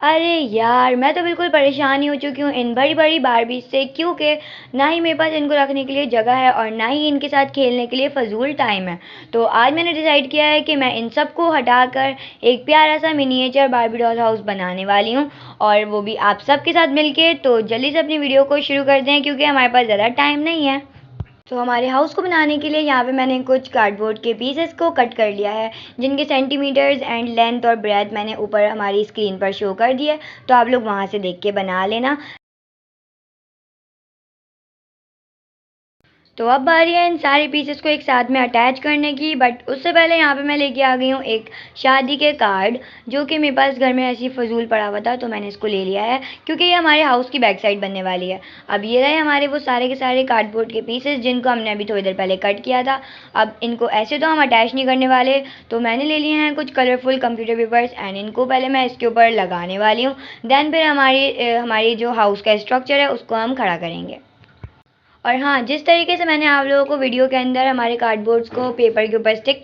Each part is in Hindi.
अरे यार, मैं तो बिल्कुल परेशान ही हो चुकी हूँ इन बड़ी-बड़ी बारबीज से, क्योंकि ना ही मेरे पास इनको रखने के लिए जगह है और ना ही इनके साथ खेलने के लिए फ़ज़ूल टाइम है। तो आज मैंने डिसाइड किया है कि मैं इन सबको हटाकर एक प्यारा-सा मिनिएचर बार्बी डॉल हाउस बनाने वाली हूँ, और वो भी आप सबके साथ मिलके। तो जल्दी से अपनी वीडियो को शुरू करते हैं, क्योंकि हमारे पास ज़्यादा टाइम नहीं है। तो हमारे हाउस को बनाने के लिए यहाँ पे मैंने कुछ कार्डबोर्ड के पीसेस को कट कर लिया है, जिनके सेंटीमीटर्स एंड लेंथ और ब्रेथ मैंने ऊपर हमारी स्क्रीन पर शो कर दिया है। तो आप लोग वहाँ से देख के बना लेना। तो अब बारी है इन सारे पीसेस को एक साथ में अटैच करने की, बट उससे पहले यहाँ पे मैं लेके आ गई हूँ एक शादी के कार्ड, जो कि मेरे पास घर में ऐसी फजूल पड़ा हुआ था, तो मैंने इसको ले लिया है क्योंकि ये हमारे हाउस की बैक साइड बनने वाली है। अब ये रहे हमारे वो सारे के सारे कार्डबोर्ड के पीसेस, जिनको हमने अभी थोड़ी देर पहले कट किया था। अब इनको ऐसे तो हम अटैच नहीं करने वाले, तो मैंने ले लिए हैं कुछ कलरफुल कंप्यूटर पेपर्स, एंड इनको पहले मैं इसके ऊपर लगाने वाली हूँ। देन फिर हमारी जो हाउस का स्ट्रक्चर है उसको हम खड़ा करेंगे। और हाँ, जिस तरीके से मैंने आप लोगों को वीडियो के अंदर हमारे कार्डबोर्ड्स को पेपर के ऊपर स्टिक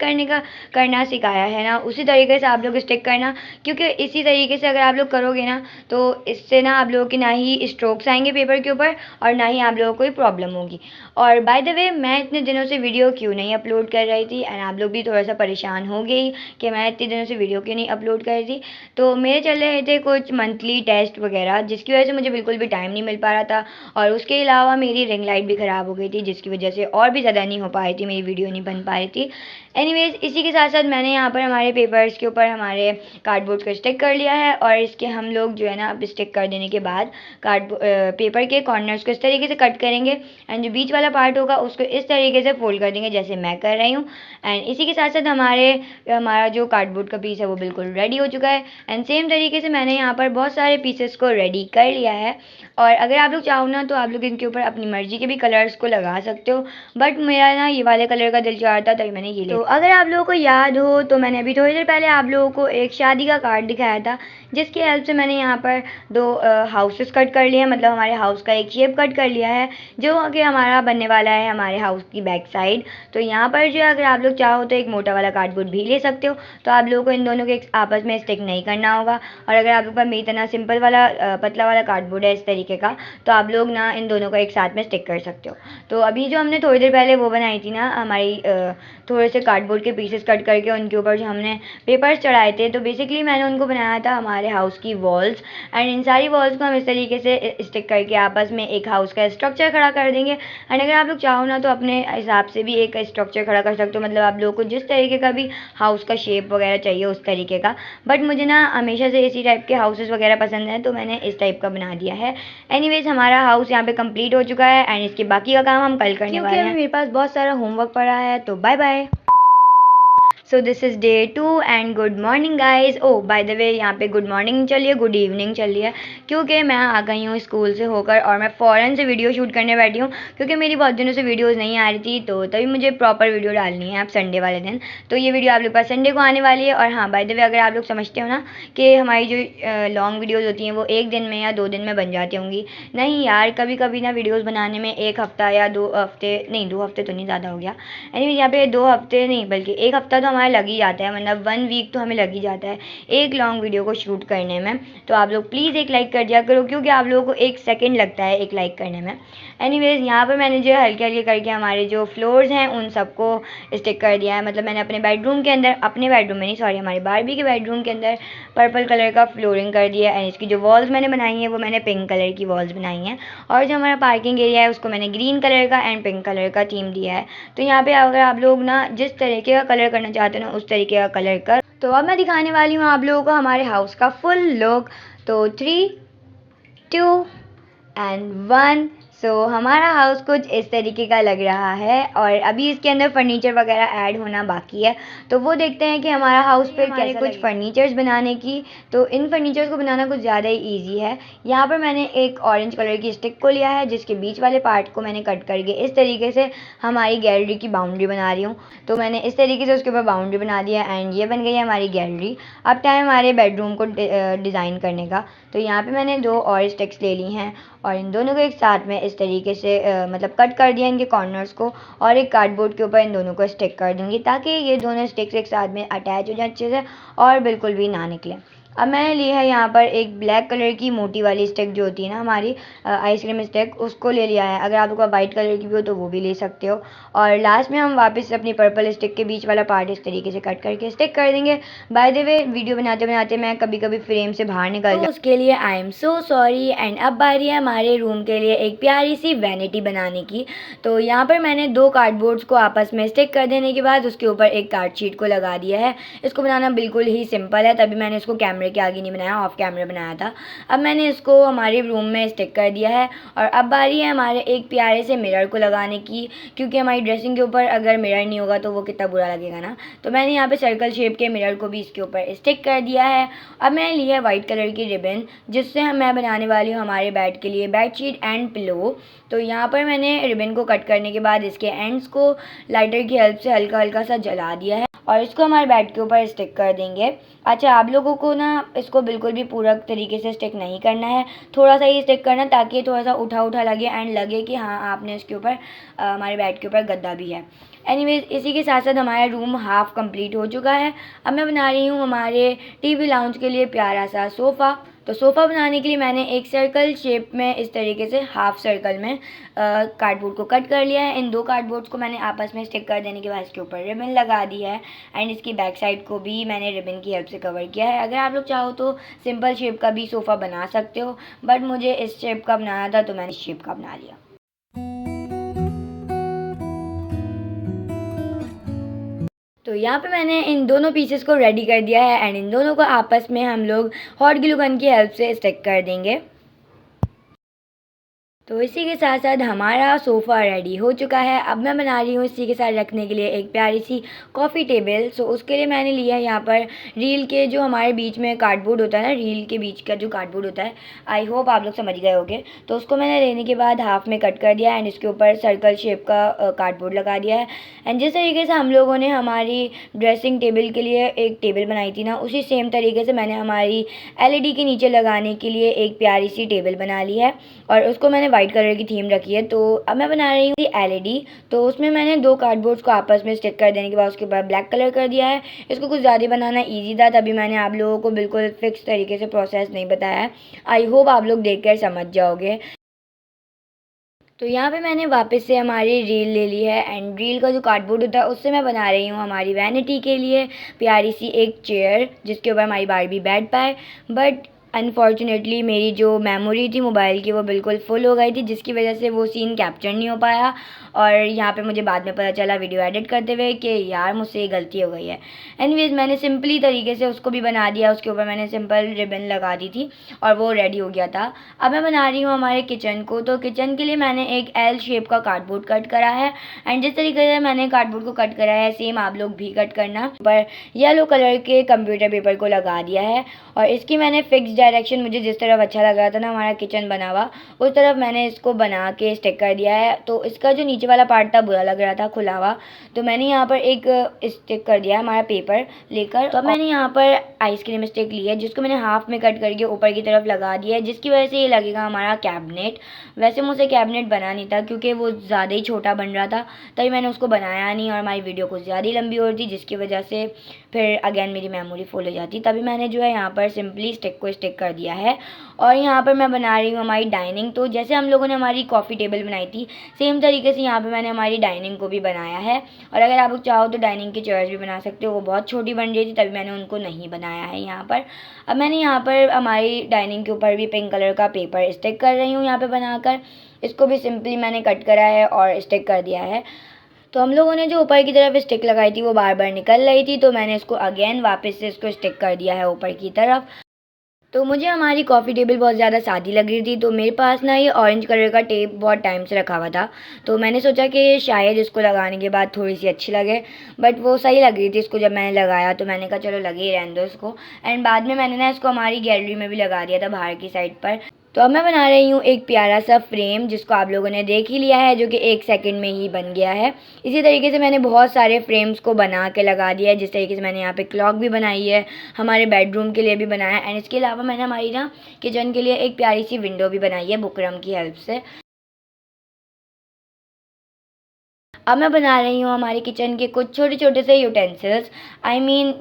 करना सिखाया है ना, उसी तरीके से आप लोग स्टिक करना, क्योंकि इसी तरीके से अगर आप लोग करोगे ना, तो इससे ना आप लोगों के ना ही स्ट्रोक्स आएंगे पेपर के ऊपर, और ना ही आप लोगों को कोई प्रॉब्लम होगी। और बाय द वे, मैं इतने दिनों से वीडियो क्यों नहीं अपलोड कर रही थी, एंड आप लोग भी थोड़ा सा परेशान हो गए कि मैं इतने दिनों से वीडियो क्यों नहीं अपलोड कर रही थी। तो मेरे चल रहे थे कुछ मंथली टेस्ट वगैरह, जिसकी वजह से मुझे बिल्कुल भी टाइम नहीं मिल पा रहा था। और उसके अलावा मेरी रिंग लाइट भी ख़राब हो गई थी, जिसकी वजह से और भी ज़्यादा नहीं हो पा रही थी, मेरी वीडियो नहीं बन पा रही थी। एनीवेज़, इसी के साथ साथ मैंने यहाँ पर हमारे पेपर्स के ऊपर हमारे कार्डबोर्ड को स्टिक कर लिया है, और इसके हम लोग जो है ना, अब स्टिक कर देने के बाद पेपर के कॉर्नर्स को इस तरीके से कट करेंगे, एंड जो बीच वाला पार्ट होगा उसको इस तरीके से फोल्ड कर देंगे, जैसे मैं कर रही हूँ। एंड इसी के साथ साथ हमारा जो कार्डबोर्ड का पीस है वो बिल्कुल रेडी हो चुका है। एंड सेम तरीके से मैंने यहाँ पर बहुत सारे पीसेस को रेडी कर लिया है, और अगर आप लोग चाहो ना, तो आप लोग इनके ऊपर अपनी मर्जी के भी कलर्स को लगा सकते हो, बट मेरा ना ये वाले कलर का दिल चाह रहा था, तभी मैंने ये लिया। तो अगर आप लोगों को याद हो, तो मैंने अभी थोड़ी देर पहले आप लोगों को एक शादी का कार्ड दिखाया था, जिसकी हेल्प से मैंने यहाँ पर दो हाउसेस कट कर लिए हैं, मतलब हमारे हाउस का एक शेप कट कर लिया है, जो कि हमारा बनने वाला है हमारे हाउस की बैक साइड। तो यहाँ पर जो है, अगर आप लोग चाहो तो एक मोटा वाला कार्डबोर्ड भी ले सकते हो। तो आप लोगों को इन दोनों के आपस में स्टिक नहीं करना होगा, और अगर आप लोग का मेरी तरह सिंपल वाला पतला वाला कार्डबोर्ड है इस तरीके का, तो आप लोग ना इन दोनों को एक साथ में स्टिक कर सकते हो। तो अभी जो हमने थोड़ी देर पहले वो बनाई थी ना, हमारी थोड़े से कार्डबोर्ड के पीसेस कट करके उनके ऊपर जो हमने पेपर्स चढ़ाए थे, तो बेसिकली मैंने उनको बनाया था हमारे हाउस की वॉल्स। एंड इन सारी वॉल्स को हम इस तरीके से स्टिक करके आपस में एक हाउस का स्ट्रक्चर खड़ा कर देंगे। एंड अगर आप लोग चाहो ना, तो अपने हिसाब से भी एक स्ट्रक्चर खड़ा कर सकते हो, मतलब आप लोगों को जिस तरीके का भी हाउस का शेप वगैरह चाहिए उस तरीके का। बट मुझे ना हमेशा से इसी टाइप के हाउसेस वगैरह पसंद हैं, तो मैंने इस टाइप का बना दिया है। एनीवेज, हमारा हाउस यहाँ पे कंप्लीट हो चुका है, एंड इसके बाकी का काम हम कल करने वाले हैं, क्योंकि मेरे पास बहुत सारा होमवर्क पड़ा है। तो bye bye. So this is day 2 and good morning guys. Oh by the way, यहाँ पे गुड मॉर्निंग चल रही है, गुड इवनिंग चल रही है, क्योंकि मैं आ गई हूँ स्कूल से होकर, और मैं फ़ौरन से वीडियो शूट करने बैठी हूँ, क्योंकि मेरी बहुत दिनों से वीडियोज़ नहीं आ रही थी, तो तभी मुझे प्रॉपर वीडियो डालनी है अब संडे वाले दिन। तो ये वीडियो आप लोग पास संडे को आने वाली है। और हाँ, बाय द वे, अगर आप लोग समझते हो ना कि हमारी जो लॉन्ग वीडियोज़ होती हैं वो एक दिन में या 2 दिन में बन जाती होंगी, नहीं यार, कभी कभी ना वीडियोज़ बनाने में 1 हफ़्ता या 2 हफ़्ते, नहीं 2 हफ़्ते तो नहीं, ज़्यादा हो गया। एनीवेज, यहाँ पे 2 हफ़्ते नहीं बल्कि 1 हफ़्ता तो हमारा लग ही जाता है, मतलब 1 वीक तो हमें लग ही जाता है एक लॉन्ग वीडियो को शूट करने में। तो आप लोग प्लीज़ एक लाइक कर दिया करो, क्योंकि आप लोगों को 1 सेकंड लगता है एक लाइक करने में। एनीवेज, यहाँ पर मैंने जो हल्के हल्के करके हमारे जो फ्लोर्स हैं उन सबको स्टिक कर दिया है, मतलब मैंने अपने बेडरूम के अंदर, अपने बेडरूम में नहीं सॉरी, हमारे बारबी के बेडरूम के अंदर पर्पल कलर का फ्लोरिंग कर दिया है। एंड इसकी जो वॉल्स मैंने बनाई हैं वो मैंने पिंक कलर की वॉल्स बनाई हैं, और जो हमारा पार्किंग एरिया है उसको मैंने ग्रीन कलर का एंड पिंक कलर का थीम दिया है। तो यहाँ पे अगर आप लोग ना जिस तरीके का कलर करना चाहते हो ना, उस तरीके का कलर कर। तो अब मैं दिखाने वाली हूँ आप लोगों को हमारे हाउस का फुल लुक। तो 3, 2 एंड 1। सो हमारा हाउस कुछ इस तरीके का लग रहा है, और अभी इसके अंदर फर्नीचर वगैरह ऐड होना बाकी है, तो वो देखते हैं कि हमारा हाउस फिर कैसे कुछ फर्नीचर्स बनाने की। तो इन फर्नीचर्स को बनाना कुछ ज़्यादा ही ईजी है। यहाँ पर मैंने एक ऑरेंज कलर की स्टिक को लिया है, जिसके बीच वाले पार्ट को मैंने कट करके इस तरीके से हमारी गैलरी की बाउंड्री बना रही हूँ। तो मैंने इस तरीके से उसके ऊपर बाउंड्री बना दिया, एंड ये बन गई है हमारी गैलरी। अब टाइम हमारे बेडरूम को डिज़ाइन करने का। तो यहाँ पे मैंने 2 और स्टिक्स ले ली हैं, और इन दोनों को एक साथ में इस तरीके से मतलब कट कर दिया इनके कॉर्नर्स को, और एक कार्डबोर्ड के ऊपर इन दोनों को स्टिक कर दूँगी, ताकि ये दोनों स्टिक्स एक साथ में अटैच हो जाए अच्छे से और बिल्कुल भी ना निकले। अब मैंने ली है यहाँ पर एक ब्लैक कलर की मोटी वाली स्टिक जो होती है ना हमारी आइसक्रीम स्टिक, उसको ले लिया है। अगर आपके पास वाइट कलर की भी हो तो वो भी ले सकते हो। और लास्ट में हम वापस से अपनी पर्पल स्टिक के बीच वाला पार्ट इस तरीके से कट करके स्टिक कर देंगे। बाय द वे वीडियो बनाते बनाते मैं कभी कभी फ्रेम से बाहर निकल जाती हूँ, उसके लिए I am so sorry. And अब बारी है हमारे रूम के लिए एक प्यारी सी वैनिटी बनाने की। तो यहाँ पर मैंने 2 कार्डबोर्ड्स को आपस में स्टिक कर देने के बाद उसके ऊपर एक कार्ड शीट को लगा दिया है। इसको बनाना बिल्कुल ही सिंपल है, तभी मैंने इसको कैमरे के आगे नहीं बनाया, ऑफ कैमरे बनाया था। अब मैंने इसको हमारे रूम में स्टिक कर दिया है। और अब बारी है हमारे एक प्यारे से मिरर को लगाने की, क्योंकि हमारी ड्रेसिंग के ऊपर अगर मिरर नहीं होगा तो वो कितना बुरा लगेगा ना। तो मैंने यहाँ पे सर्कल शेप के मिरर को भी इसके ऊपर स्टिक कर दिया है। अब मैंने लिया है वाइट कलर की रिबन, जिससे मैं बनाने वाली हूँ हमारे बेड के लिए बेडशीट एंड पिलो। तो यहाँ पर मैंने रिबन को कट करने के बाद इसके एंड्स को लाइटर की हेल्प से हल्का हल्का सा जला दिया है और इसको हमारे बेड के ऊपर स्टिक कर देंगे। अच्छा, आप लोगों को ना इसको बिल्कुल भी पूरा तरीके से स्टिक नहीं करना है, थोड़ा सा ही स्टिक करना, ताकि ये थोड़ा सा उठा उठा लगे एंड लगे कि हाँ आपने इसके ऊपर हमारे बेड के ऊपर गद्दा भी है। एनीवेज, इसी के साथ साथ हमारा रूम हाफ कंप्लीट हो चुका है। अब मैं बना रही हूँ हमारे टीवी लाउंज के लिए प्यारा सा सोफ़ा। तो सोफ़ा बनाने के लिए मैंने एक सर्कल शेप में इस तरीके से हाफ सर्कल में कार्डबोर्ड को कट कर लिया है। इन 2 कार्डबोर्ड्स को मैंने आपस में स्टिक कर देने के बाद इसके ऊपर रिबन लगा दी है एंड इसकी बैक साइड को भी मैंने रिबन की हेल्प से कवर किया है। अगर आप लोग चाहो तो सिंपल शेप का भी सोफ़ा बना सकते हो, बट मुझे इस शेप का बनाना था तो मैंने इस शेप का बना लिया। तो यहाँ पे मैंने इन दोनों पीसेस को रेडी कर दिया है एंड इन दोनों को आपस में हम लोग हॉट ग्लू गन की हेल्प से स्टिक कर देंगे। तो इसी के साथ साथ हमारा सोफ़ा रेडी हो चुका है। अब मैं बना रही हूँ इसी के साथ रखने के लिए एक प्यारी सी कॉफ़ी टेबल। सो उसके लिए मैंने लिया है यहाँ पर रील के जो हमारे बीच में कार्डबोर्ड होता है ना, रील के बीच का जो कार्डबोर्ड होता है, आई होप आप लोग समझ गए होंगे। तो उसको मैंने लेने के बाद हाफ में कट कर दिया एंड इसके ऊपर सर्कल शेप का कार्डबोर्ड लगा दिया है। एंड जिस तरीके से हम लोगों ने हमारी ड्रेसिंग टेबल के लिए एक टेबल बनाई थी ना, उसी सेम तरीके से मैंने हमारी LED के नीचे लगाने के लिए एक प्यारी सी टेबल बना ली है और उसको मैंने वाइट कलर की थीम रखी है। तो अब मैं बना रही हूँ LED। तो उसमें मैंने 2 कार्डबोर्ड्स को आपस में स्टिक कर देने के बाद उसके बाद ब्लैक कलर कर दिया है। इसको कुछ ज़्यादा बनाना ईजी था, तभी मैंने आप लोगों को बिल्कुल फिक्स तरीके से प्रोसेस नहीं बताया है। आई होप आप लोग देख कर समझ जाओगे। तो यहाँ पे मैंने वापस से हमारी रील ले ली है एंड रील का जो कार्डबोर्ड होता है उससे मैं बना रही हूँ हमारी वैनिटी के लिए प्यारी सी एक चेयर, जिसके ऊपर हमारी बारबी बैठ पाए। बट अनफॉर्चुनेटली मेरी जो मेमोरी थी मोबाइल की वो बिल्कुल फुल हो गई थी, जिसकी वजह से वो सीन कैप्चर नहीं हो पाया। और यहाँ पे मुझे बाद में पता चला वीडियो एडिट करते हुए कि यार मुझसे ये गलती हो गई है। एनीवेज, मैंने सिंपली तरीके से उसको भी बना दिया, उसके ऊपर मैंने सिंपल रिबन लगा दी थी और वो रेडी हो गया था। अब मैं बना रही हूँ हमारे किचन को। तो किचन के लिए मैंने एक L शेप का कार्डबोर्ड कट करा है एंड जिस तरीके से मैंने कार्डबोर्ड को कट करा है सेम आप लोग भी कट करना। पर येलो कलर के कंप्यूटर पेपर को लगा दिया है और इसकी मैंने फिक्स डायरेक्शन, मुझे जिस तरफ अच्छा लग रहा था ना हमारा किचन बना हुआ, उस तरफ मैंने इसको बना के स्टिक कर दिया है। तो इसका जो नीचे वाला पार्ट था बुरा लग रहा था खुला हुआ, तो मैंने यहाँ पर एक स्टिक कर दिया है हमारा पेपर लेकर। तो मैंने यहाँ पर आइसक्रीम स्टिक ली है जिसको मैंने हाफ में कट करके ऊपर की तरफ लगा दिया है, जिसकी वजह से ये लगेगा हमारा कैबिनेट। वैसे मुझसे कैबिनेट बना नहीं था क्योंकि वो ज़्यादा ही छोटा बन रहा था, तभी मैंने उसको बनाया नहीं और हमारी वीडियो कुछ ज़्यादा ही लंबी हो रही थी, जिसकी वजह से फिर अगेन मेरी मेमोरी फुल हो जाती। तभी मैंने जो है यहाँ पर सिंपली स्टिक को स्टिक कर दिया है। और यहाँ पर मैं बना रही हूँ हमारी डाइनिंग। तो जैसे हम लोगों ने हमारी कॉफ़ी टेबल बनाई थी सेम तरीके से यहाँ पे मैंने हमारी डाइनिंग को भी बनाया है। और अगर आप लोग चाहो तो डाइनिंग की चेयर्स भी बना सकते हो, वो बहुत छोटी बन रही थी तभी मैंने उनको नहीं बनाया है यहाँ पर। अब मैंने यहाँ पर हमारी डाइनिंग के ऊपर भी पिंक कलर का पेपर स्टिक कर रही हूँ यहाँ पर बनाकर। इसको भी सिंपली मैंने कट करा है और स्टिक कर दिया है। तो हम लोगों ने जो ऊपर की तरफ स्टिक लगाई थी वो बार बार निकल रही थी, तो मैंने इसको अगेन वापस से इसको स्टिक कर दिया है ऊपर की तरफ। तो मुझे हमारी कॉफ़ी टेबल बहुत ज़्यादा सादी लग रही थी, तो मेरे पास ना ये ऑरेंज कलर का टेप बहुत टाइम से रखा हुआ था, तो मैंने सोचा कि शायद इसको लगाने के बाद थोड़ी सी अच्छी लगे। बट वो सही लग रही थी इसको जब मैंने लगाया, तो मैंने कहा चलो लगे ही रहने दो इसको। एंड बाद में मैंने ना इसको हमारी गैलरी में भी लगा दिया था बाहर की साइड पर। तो अब मैं बना रही हूँ एक प्यारा सा फ्रेम, जिसको आप लोगों ने देख ही लिया है, जो कि 1 सेकंड में ही बन गया है। इसी तरीके से मैंने बहुत सारे फ्रेम्स को बना के लगा दिया है। जिस तरीके से मैंने यहाँ पे क्लॉक भी बनाई है, हमारे बेडरूम के लिए भी बनाया है एंड इसके अलावा मैंने हमारी ना किचन के लिए एक प्यारी सी विंडो भी बनाई है बुकरम की हेल्प से। अब मैं बना रही हूँ हमारे किचन के कुछ छोटे छोटे से यूटेंसिल्स।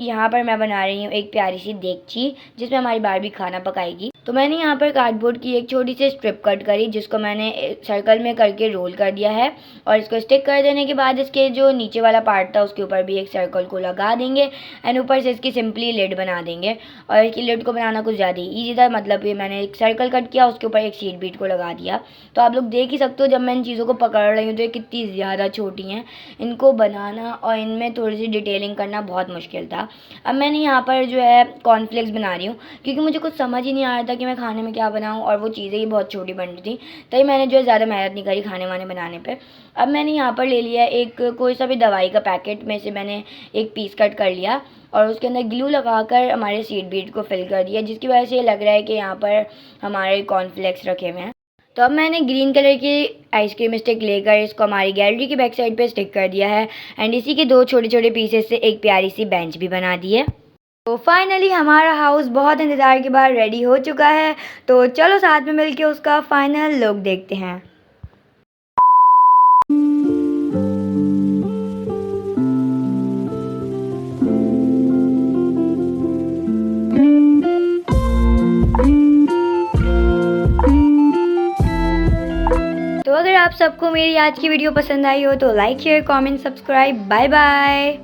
यहाँ पर मैं बना रही हूँ एक प्यारी सी देगची जिसमें हमारी बारबी खाना पकाएगी। तो मैंने यहाँ पर कार्डबोर्ड की एक छोटी सी स्ट्रिप कट करी जिसको मैंने सर्कल में करके रोल कर दिया है, और इसको स्टिक कर देने के बाद इसके जो नीचे वाला पार्ट था उसके ऊपर भी एक सर्कल को लगा देंगे एंड ऊपर से इसकी सिंपली लिड बना देंगे। और इसकी लिड को बनाना कुछ ज़्यादा ही ईजी था, मतलब ये मैंने एक सर्कल कट किया, उसके ऊपर एक सीट बीट को लगा दिया। तो आप लोग देख ही सकते हो जब मैं इन चीज़ों को पकड़ रही हूँ तो ये कितनी ज़्यादा छोटी हैं, इनको बनाना और इनमें थोड़ी सी डिटेलिंग करना बहुत मुश्किल था। अब मैंने यहाँ पर जो है कॉर्नफ्लेक्स बना रही हूँ क्योंकि मुझे कुछ समझ ही नहीं आ रहा था कि मैं खाने में क्या बनाऊँ, और वो चीज़ें ही बहुत छोटी बन रही थी, तभी मैंने जो है ज़्यादा मेहनत नहीं करी खाने वाने बनाने पे। अब मैंने यहाँ पर ले लिया एक कोई सा भी दवाई का पैकेट में से मैंने एक पीस कट कर लिया और उसके अंदर ग्लू लगाकर हमारे सीड बीट को फिल कर दिया, जिसकी वजह से ये लग रहा है कि यहाँ पर हमारे कॉर्नफ्लेक्स रखे हुए हैं। तो अब मैंने ग्रीन कलर की आइसक्रीम स्टिक लेकर इसको हमारी गैलरी की बैक साइड पे स्टिक कर दिया है एंड इसी के 2 छोटे छोटे पीसेस से एक प्यारी सी बेंच भी बना दी है। तो फाइनली हमारा हाउस बहुत इंतज़ार के बाद रेडी हो चुका है। तो चलो साथ में मिलके उसका फाइनल लुक देखते हैं। तो अगर आप सबको मेरी आज की वीडियो पसंद आई हो तो like share comment subscribe. Bye bye.